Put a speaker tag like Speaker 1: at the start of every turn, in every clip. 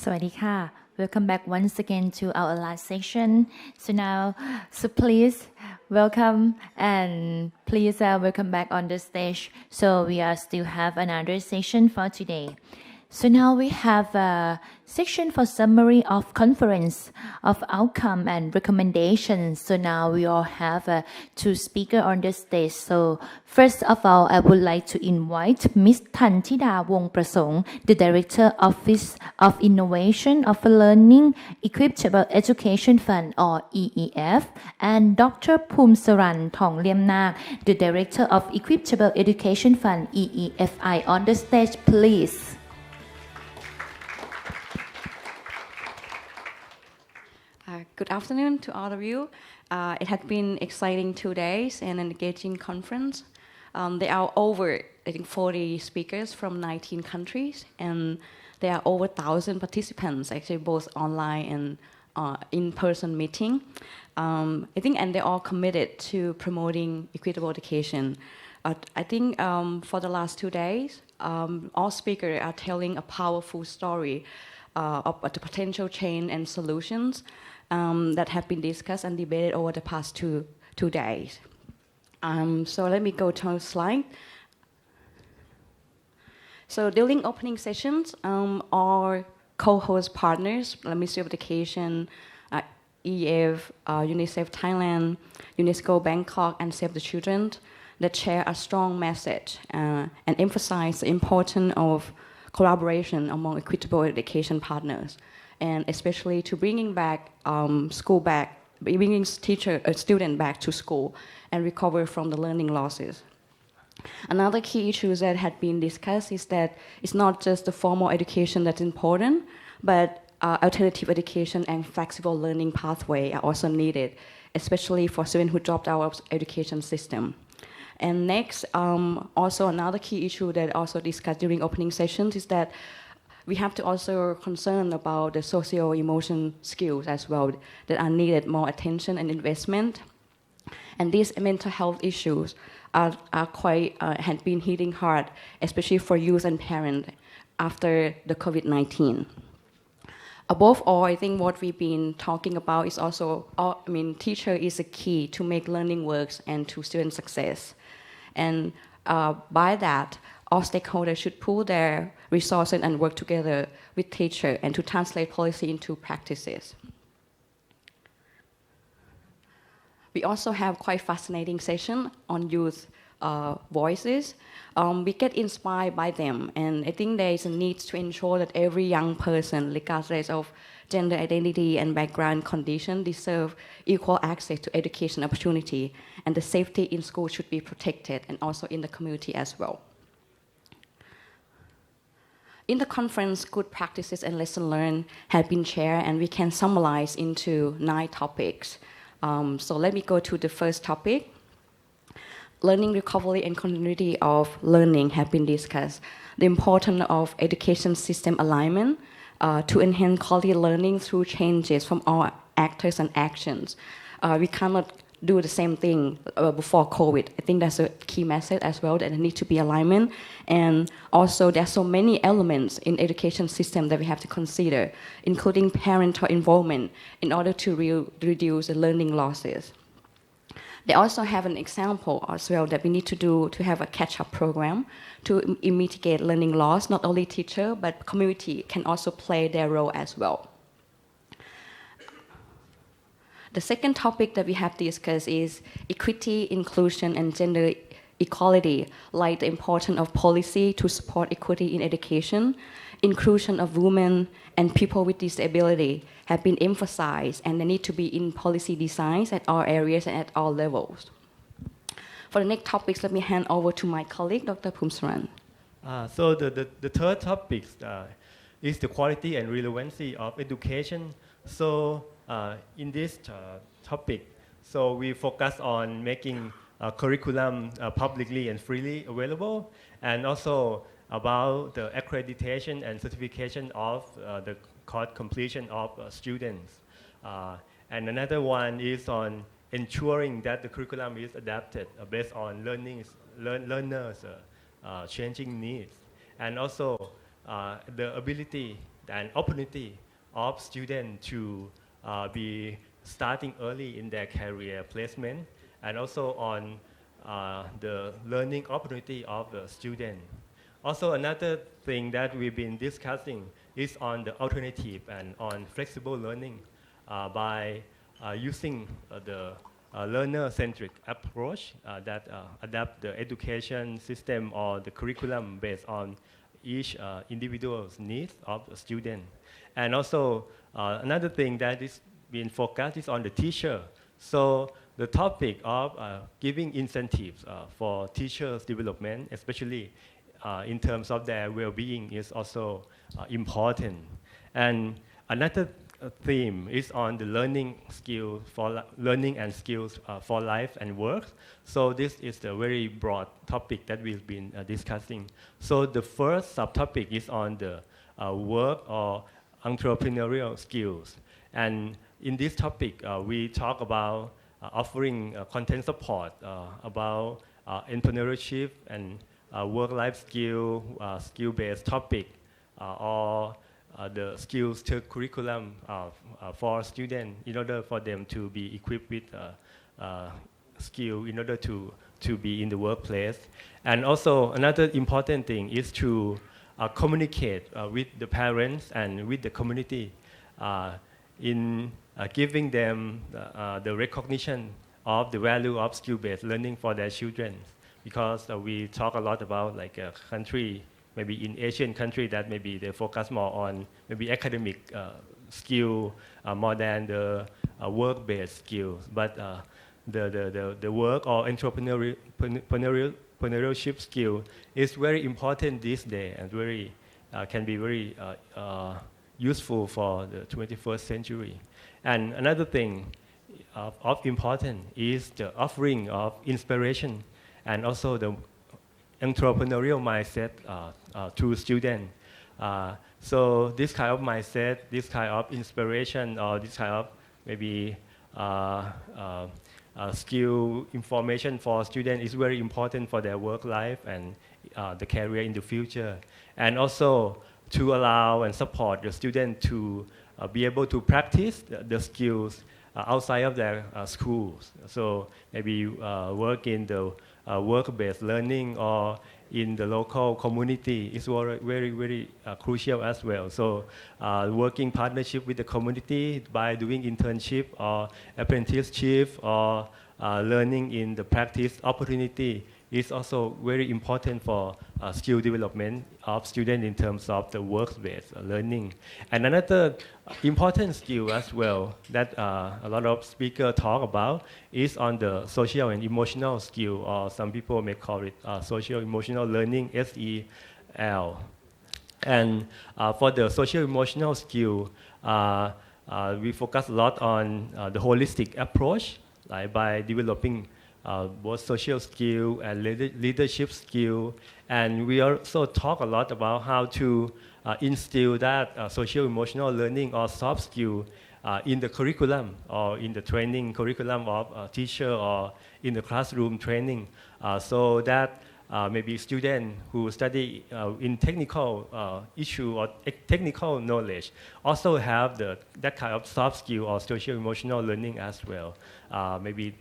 Speaker 1: สวัสดีค่ะ Welcome back once again to our last session. So please welcome and please welcome back on the stage. So we are still have another session for today. So now we have a section for summary of conference of outcome and recommendations. So now we all have two speakers on the stage. So first of all, I would like to invite Ms. Thantida Wongprasong, the Director Office of Innovation of Learning Equitable Education Fund or EEF, and Dr. Phumsaran Thongliamnak, the Director of Equitable Education Fund EEFI on the stage, please.
Speaker 2: Good afternoon to all of you. It had been exciting 2 days and an engaging conference. There are over, 40 speakers from 19 countries, and there are over 1,000 participants, actually both online and in-person meeting. And they're all committed to promoting equitable education. For the last 2 days, all speakers are telling a powerful story of the potential change and solutions that have been discussed and debated over the past two days. So let me go to a slide. So during opening sessions, our co-host partners, Ministry of Education, EF, UNICEF Thailand, UNESCO Bangkok, and Save the Children, that share a strong message and emphasize the importance of collaboration among equitable education partners, and especially to bringing student back to school and recover from the learning losses. Another key issue that had been discussed is that it's not just the formal education that's important, but alternative education and flexible learning pathway are also needed, especially for students who dropped out of education system. And next, also another key issue that also discussed during opening sessions is that we have to also concern about the socio-emotion skills as well that are needed more attention and investment. And these mental health issues are quite had been hitting hard, especially for youth and parents after the COVID-19. Above all, I think what we've been talking about is also, teacher is a key to make learning works and to student success. And by that, all stakeholders should pool their resources and work together with teachers and to translate policy into practices. We also have quite fascinating session on youth voices. We get inspired by them, and I think there is a need to ensure that every young person, regardless of gender identity and background condition, deserve equal access to education opportunity, and the safety in school should be protected, and also in the community as well. In the conference, good practices and lessons learned have been shared, and we can summarize into 9 topics. So let me go to the first topic. Learning recovery and continuity of learning have been discussed. The importance of education system alignment to enhance quality learning through changes from all actors and actions. We cannot do the same thing before COVID. I think that's a key message as well, that there needs to be alignment. And also there's so many elements in education system that we have to consider, including parental involvement in order to reduce the learning losses. They also have an example as well that we need to do to have a catch-up program to mitigate learning loss. Not only teacher, but community can also play their role as well. The second topic that we have discussed is equity, inclusion, and gender equality, like the importance of policy to support equity in education. Inclusion of women and people with disability have been emphasized, and they need to be in policy designs at all areas and at all levels. For the next topics, let me hand over to my colleague, Dr. Phumsaran.
Speaker 3: So the third topic is the quality and relevancy of education. So in this topic, so we focus on making curriculum publicly and freely available, and also about the accreditation and certification of the course completion of students. And another one is on ensuring that the curriculum is adapted based on learners' changing needs, and also the ability an opportunity of students to be starting early in their career placement, and also on the learning opportunity of the student. Also, another thing that we've been discussing is on the alternative and on flexible learning by using the learner-centric approach that adapt the education system or the curriculum based on each individual's needs of the student. And also, another thing that is being focused is on the teacher. So the topic of giving incentives for teachers' development, especially in terms of their well-being, is also important. And another theme is on the learning and skills for life and work. So this is a very broad topic that we've been discussing. So the first subtopic is on the work or entrepreneurial skills. And in this topic, we talk about offering content support about entrepreneurship and work-life skill-based topic, or the skills to curriculum for students in order for them to be equipped with skill in order to be in the workplace. And also another important thing is to communicate with the parents and with the community in giving them the recognition of the value of skill-based learning for their children. Because we talk a lot about like a country, maybe in Asian country, that maybe they focus more on maybe academic skill more than the work-based skills. But the work or entrepreneurship skill is very important these days and very can be very useful for the 21st century. And another thing of importance is the offering of inspiration and also the entrepreneurial mindset to students. So this kind of mindset, this kind of inspiration, or this kind of maybe skill information for students is very important for their work life and the career in the future. And also to allow and support the student to be able to practice the skills outside of their schools. So maybe work in the work-based learning or in the local community is very, very crucial as well. So working partnership with the community by doing internship or apprenticeship or learning in the practice opportunity is also very important for skill development of students in terms of the work-based learning. And another important skill as well that a lot of speakers talk about is on the social and emotional skill, or some people may call it social emotional learning, SEL. And for the social emotional skill, we focus a lot on the holistic approach, like by developing both social skill and leadership skill. And we also talk a lot about how to instill that social emotional learning or soft skill in the curriculum or in the training curriculum of a teacher or in the classroom training, so that maybe students who study in technical issue or technical knowledge also have that kind of soft skill or social emotional learning as well. Maybe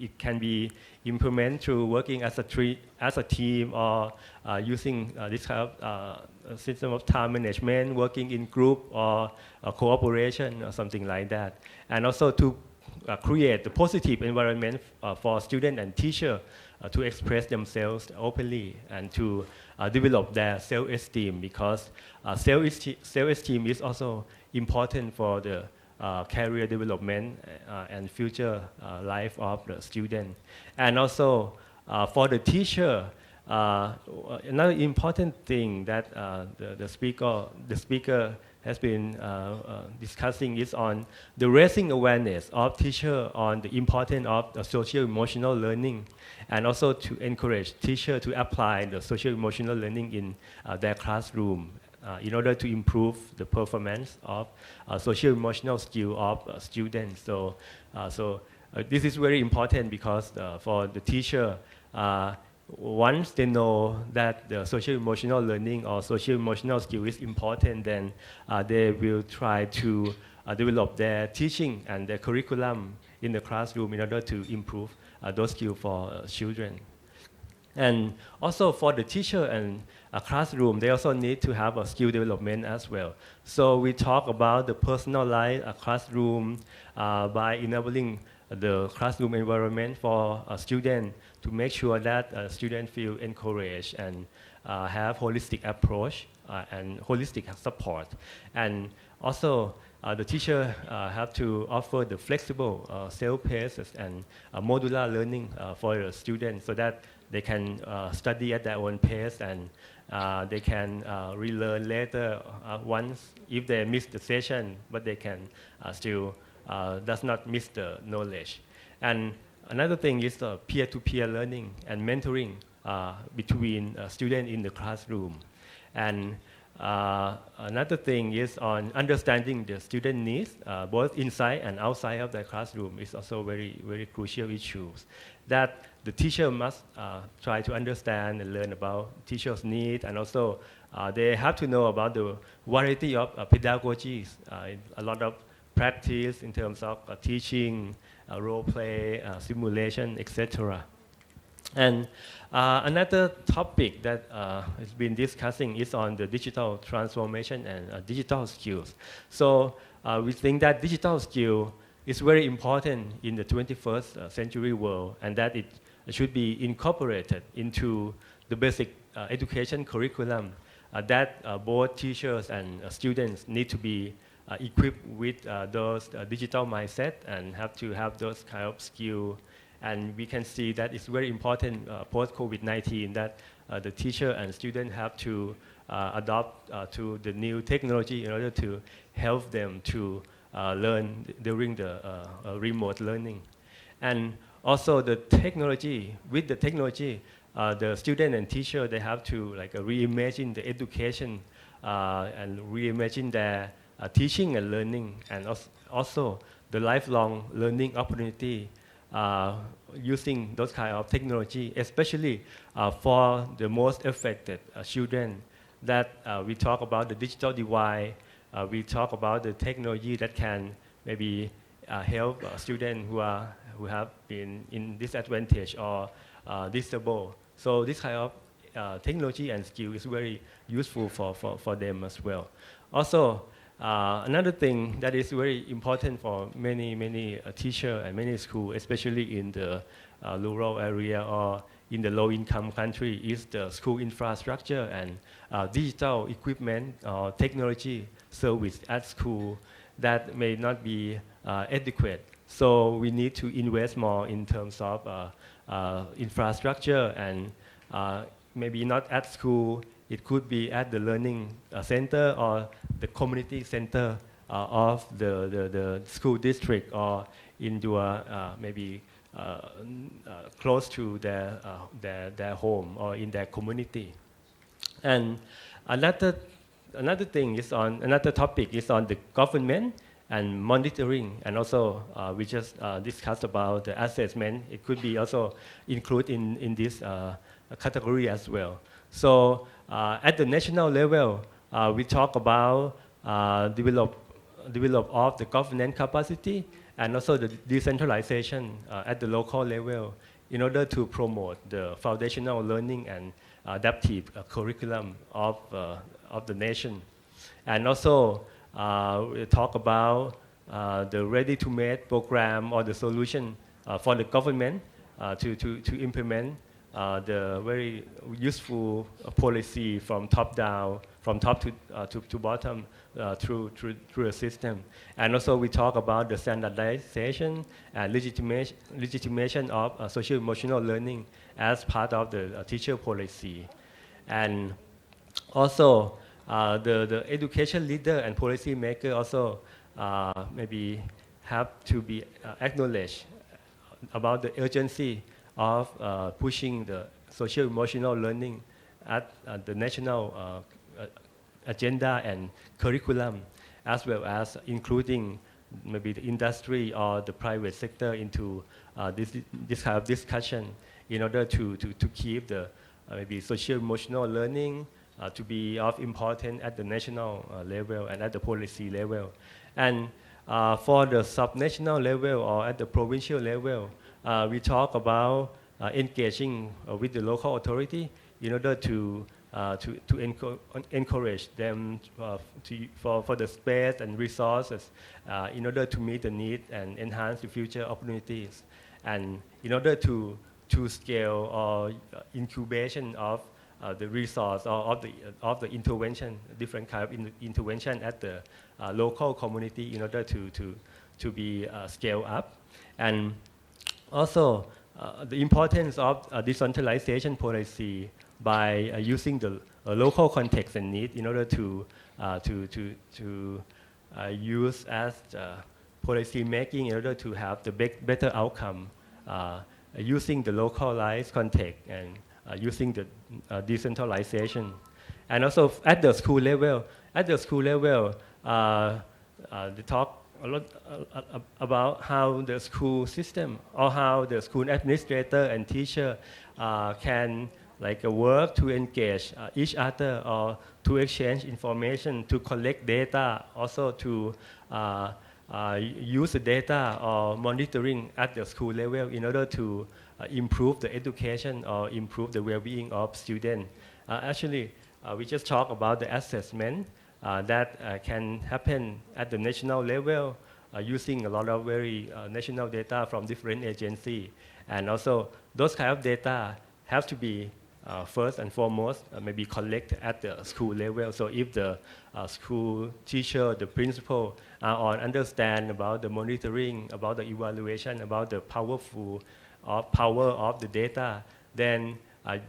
Speaker 3: it can be implemented through working as a team or using this kind of system of time management, working in group or cooperation or something like that. And also to create the positive environment for student and teacher to express themselves openly and to develop their self-esteem, because self-esteem is also important for the career development and future life of the student. And also for the teacher, another important thing that the speaker has been discussing is on the raising awareness of teacher on the importance of the social emotional learning, and also to encourage teacher to apply the social emotional learning in their classroom in order to improve the performance of social emotional skill of students. So this is very important because for the teacher, once they know that the social emotional learning or social emotional skill is important, then they will try to develop their teaching and their curriculum in the classroom in order to improve those skills for children. And also for the teacher and a classroom, they also need to have a skill development as well. So we talk about the personalized classroom by enabling the classroom environment for a student to make sure that students feel encouraged and have holistic approach and holistic support. And also the teacher have to offer the flexible self-paced and modular learning for the students so that they can study at their own pace and they can relearn later once if they miss the session, but they can still does not miss the knowledge. And another thing is peer-to-peer learning and mentoring between students in the classroom. And another thing is on understanding the student needs, both inside and outside of the classroom is also very, very crucial issues that the teacher must try to understand and learn about teachers' needs, and also they have to know about the variety of pedagogies, a lot of practice in terms of teaching, role play, simulation, etc. And another topic that has been discussing is on the digital transformation and digital skills. So we think that digital skill is very important in the 21st century world, and that it should be incorporated into the basic education curriculum that both teachers and students need to be equipped with those digital mindset and have to have those kind of skills. And we can see that it's very important post-COVID-19 that the teacher and student have to adopt to the new technology in order to help them to learn during the remote learning. And also the technology, with the technology, the student and teacher, they have to reimagine the education and reimagine their teaching and learning, and also the lifelong learning opportunity using those kind of technology, especially for the most affected children. That we talk about the digital divide, we talk about the technology that can maybe help students who have been in disadvantage or disabled. So this kind of technology and skill is very useful for them as well. Also, another thing that is very important for many teachers and many schools, especially in the rural area or in the low-income country, is the school infrastructure and digital equipment or technology service at school that may not be adequate. So we need to invest more in terms of infrastructure, and maybe not at school. It could be at the learning center or the community center of the school district, or in your maybe close to their home or in their community. And another thing is on another topic is on the government and monitoring, and also we just discussed about the assessment. It could be also included in this category as well. So at the national level, we talk about develop of the governance capacity and also the decentralization at the local level in order to promote the foundational learning and adaptive curriculum of the nation. And also we talk about the ready-to-made program or the solution for the government to implement the very useful policy from top down, from top to bottom through a system. And also we talk about the standardization and legitimation of social emotional learning as part of the teacher policy. And also the education leader and policy maker also maybe have to be acknowledged about the urgency of pushing the social emotional learning at the national agenda and curriculum, as well as including maybe the industry or the private sector into this kind of discussion in order to keep the maybe social emotional learning to be of importance at the national level and at the policy level. And for the subnational level or at the provincial level, we talk about engaging with the local authority in order to encourage them for the space and resources in order to meet the need and enhance the future opportunities. And in order to scale or incubation of the resource or of the intervention, different kind of intervention at the local community in order to be scaled up. And also the importance of decentralization policy by using the local context and need in order to use as policy making in order to have the better outcome using the localized context and using the decentralization. And also at the school level, they talk a lot about how the school system or how the school administrator and teacher can work to engage each other or to exchange information, to collect data, also to use the data or monitoring at the school level in order to improve the education or improve the well-being of students. Actually, we just talked about the assessment that can happen at the national level using a lot of very national data from different agencies. And also, those kind of data have to be first and foremost maybe collect at the school level. So if the school teacher, the principal are understand about the monitoring, about the evaluation, about the power of the data, then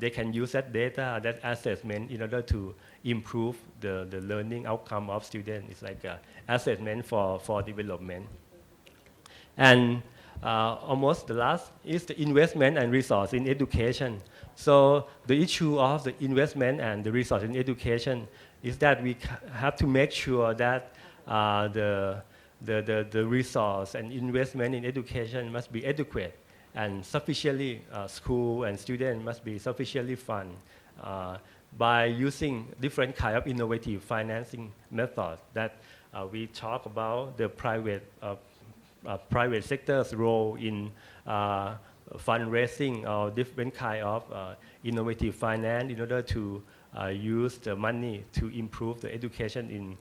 Speaker 3: they can use that data, that assessment in order to improve the learning outcome of students. It's like an assessment for development. And almost the last is the investment and resource in education. So the issue of the investment and the resource in education is that we have to make sure that the resource and investment in education must be adequate and sufficiently, school and students must be sufficiently funded by using different kind of innovative financing methods that we talk about the private sector's role in fundraising or different kind of innovative finance in order to use the money to improve the education in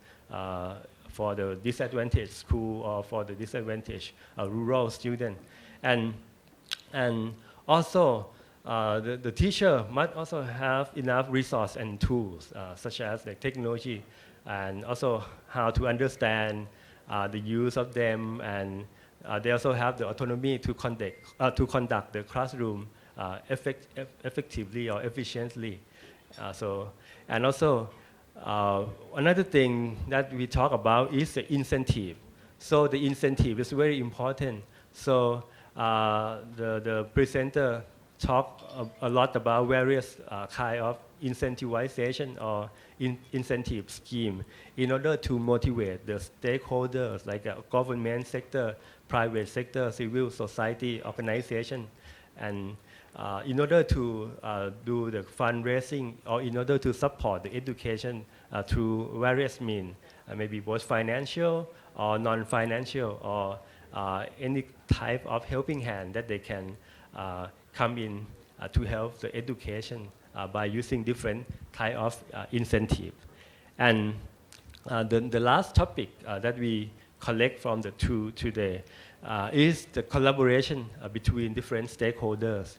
Speaker 3: for the disadvantaged school or for the disadvantaged rural student. And also the teacher must also have enough resource and tools such as the technology and also how to understand the use of them, and they also have the autonomy to conduct the classroom effectively or efficiently. And also another thing that we talk about is the incentive. So the incentive is very important. So the presenter talked a lot about various kind of incentivization or incentive scheme in order to motivate the stakeholders like the government sector, private sector, civil society organization, and in order to do the fundraising or in order to support the education through various means, maybe both financial or non-financial or any type of helping hand that they can come in to help the education by using different type of incentive. And the last topic that we collect from the two today is the collaboration between different stakeholders.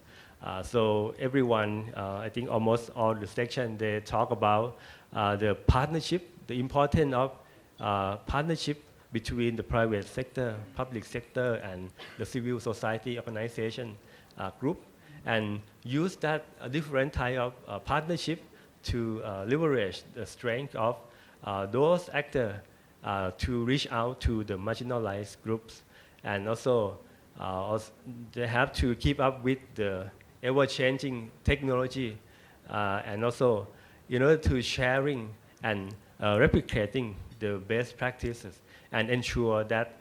Speaker 3: So everyone, I think almost all the section, they talk about the partnership, the importance of partnership between the private sector, public sector, and the civil society organization group, and use that different type of partnership to leverage the strength of those actors to reach out to the marginalized groups. And also they have to keep up with the ever-changing technology and also in order to sharing and replicating the best practices and ensure that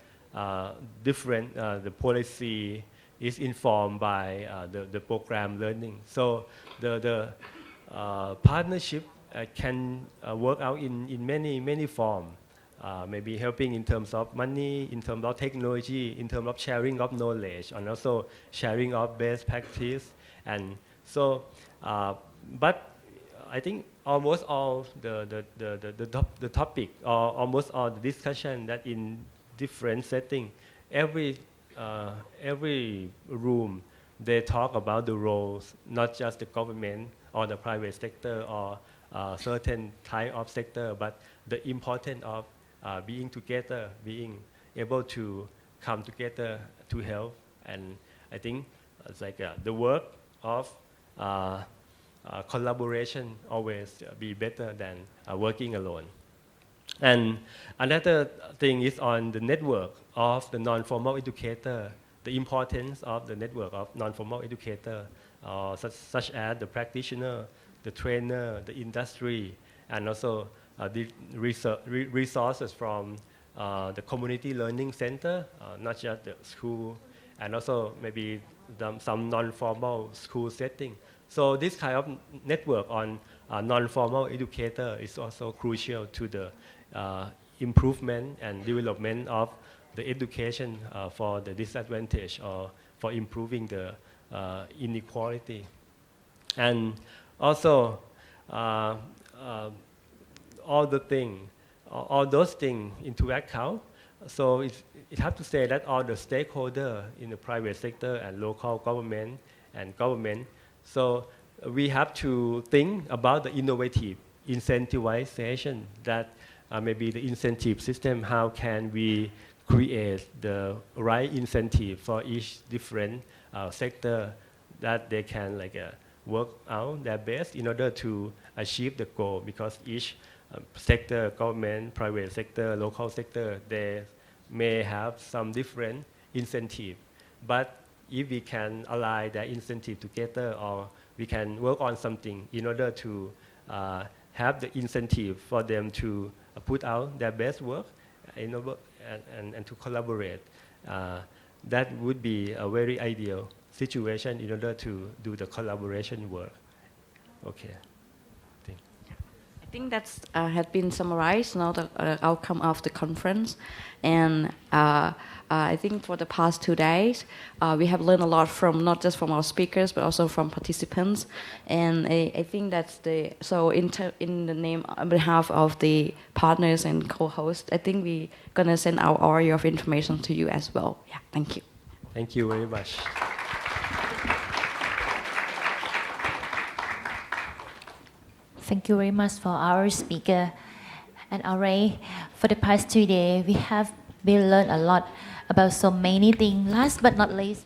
Speaker 3: the policy is informed by the program learning. So the partnership can work out in many forms. Maybe helping in terms of money, in terms of technology, in terms of sharing of knowledge, and also sharing of best practice. And so, but I think almost all the topic, or almost all the discussion that in different setting, every room, they talk about the roles, not just the government or the private sector or certain type of sector, but the importance of being together, being able to come together to help. And I think it's like the work of collaboration always be better than working alone. And another thing is on the network of the non-formal educator, the importance of the network of non-formal educator, such as the practitioner, the trainer, the industry, and also the resources from the community learning center, not just the school, and also maybe some non-formal school setting. So this kind of network on non-formal educator is also crucial to the improvement and development of the education for the disadvantaged, or for improving the inequality. And also all those things into account. So it has to say that all the stakeholders in the private sector and local government and government, so we have to think about the innovative incentivization, that maybe the incentive system, how can we create the right incentive for each different sector, that they can work out their best in order to achieve the goal, because each sector, government, private sector, local sector, they may have some different incentive. But if we can align their incentive together, or we can work on something in order to have the incentive for them to put out their best work and to collaborate, that would be a very ideal situation in order to do the collaboration work. Okay.
Speaker 2: I think that's had been summarized now, the outcome of the conference. And I think for the past 2 days, we have learned a lot from, not just from our speakers, but also from participants. And I think that's so in the name, on behalf of the partners and co-hosts, I think we're gonna send out all of information to you as well. Yeah, thank you.
Speaker 3: Thank you very much.
Speaker 1: Thank you very much for our speaker. And already for the past 2 days, we have been learned a lot about so many things. Last but not least,